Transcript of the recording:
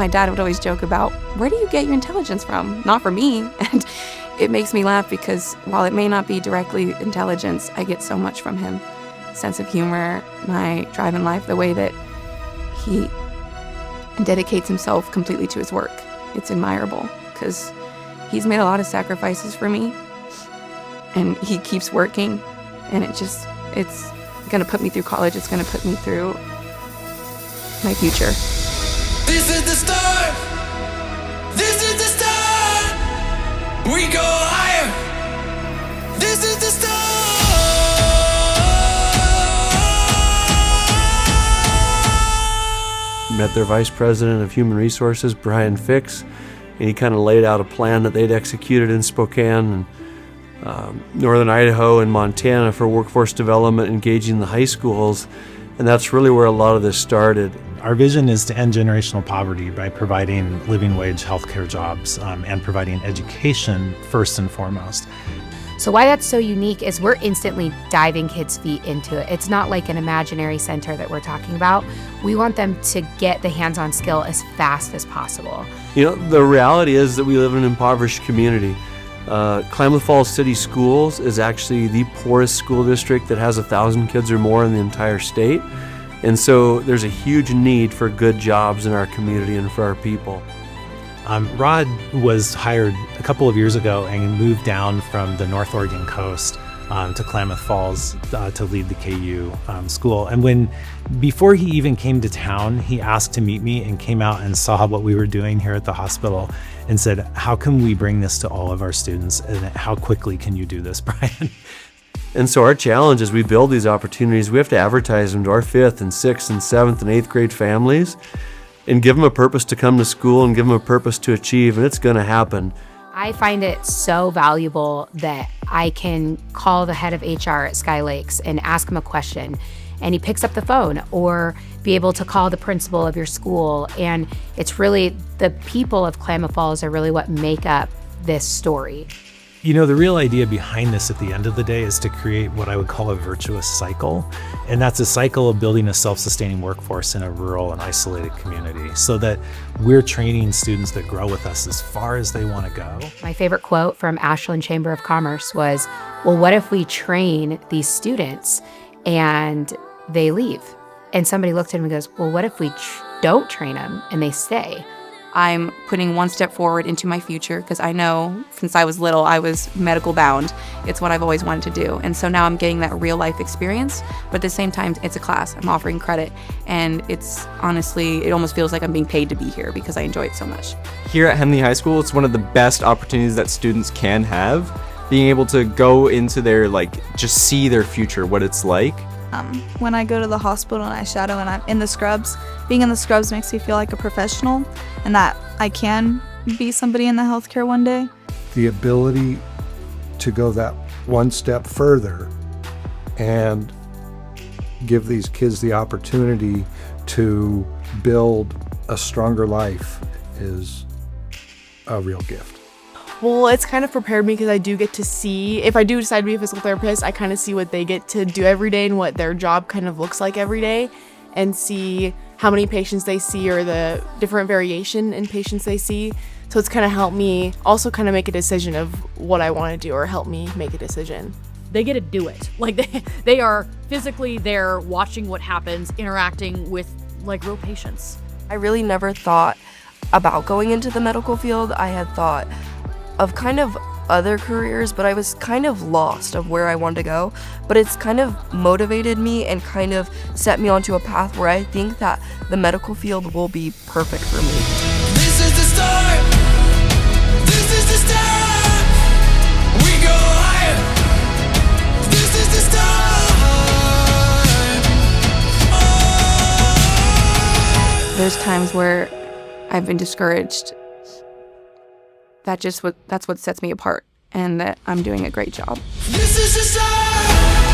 My dad would always joke about, where do you get your intelligence from? Not from me. And it makes me laugh because while it may not be directly intelligence, I get so much from him. Sense of humor, my drive in life, the way that he dedicates himself completely to his work. It's admirable because he's made a lot of sacrifices for me and he keeps working, and it's going to put me through college. It's going to put me through my future. This is the start. This is the start. We go higher. This is the start. Met their Vice President of Human Resources, Brian Fix, and he kind of laid out a plan that they'd executed in Spokane and Northern Idaho and Montana for workforce development, engaging the high schools, and that's really where a lot of this started. Our vision is to end generational poverty by providing living wage healthcare jobs and providing education first and foremost. So why that's so unique is we're instantly diving kids' feet into it. It's not like an imaginary center that we're talking about. We want them to get the hands-on skill as fast as possible. You know, the reality is that we live in an impoverished community. Klamath Falls City Schools is actually the poorest school district that has 1,000 kids or more in the entire state. And so there's a huge need for good jobs in our community and for our people. Rod was hired a couple of years ago and moved down from the North Oregon coast to Klamath Falls to lead the KU school. And before he even came to town, he asked to meet me and came out and saw what we were doing here at the hospital and said, how can we bring this to all of our students, and how quickly can you do this, Brian? And so our challenge as we build these opportunities, we have to advertise them to our 5th and 6th and 7th and 8th grade families and give them a purpose to come to school and give them a purpose to achieve, and it's going to happen. I find it so valuable that I can call the head of HR at Sky Lakes and ask him a question, and he picks up the phone, or be able to call the principal of your school. And it's really the people of Klamath Falls are really what make up this story. You know, the real idea behind this at the end of the day is to create what I would call a virtuous cycle. And that's a cycle of building a self-sustaining workforce in a rural and isolated community so that we're training students that grow with us as far as they want to go. My favorite quote from Ashland Chamber of Commerce was, well, what if we train these students and they leave? And somebody looked at him and goes, well, what if we don't train them and they stay? I'm putting one step forward into my future because I know since I was little, I was medical bound. It's what I've always wanted to do. And so now I'm getting that real life experience, but at the same time, it's a class. I'm offering credit. And it's honestly, it almost feels like I'm being paid to be here because I enjoy it so much. Here at Henley High School, it's one of the best opportunities that students can have. Being able to go into their, just see their future, what it's like. When I go to the hospital and I shadow and I'm in the scrubs, being in the scrubs makes me feel like a professional and that I can be somebody in the healthcare one day. The ability to go that one step further and give these kids the opportunity to build a stronger life is a real gift. Well, it's kind of prepared me because I do get to see, if I do decide to be a physical therapist, I kind of see what they get to do every day and what their job kind of looks like every day, and see how many patients they see or the different variation in patients they see. So it's kind of helped me also kind of make a decision of what I want to do, or help me make a decision. They get to do it. They are physically there watching what happens, interacting with real patients. I really never thought about going into the medical field. I had thought of kind of other careers, but I was kind of lost of where I wanted to go. But it's kind of motivated me and kind of set me onto a path where I think that the medical field will be perfect for me. This is the start. This is the start. We go higher. This is the start. There's times where I've been discouraged. That's what sets me apart, and that I'm doing a great job. This is the start.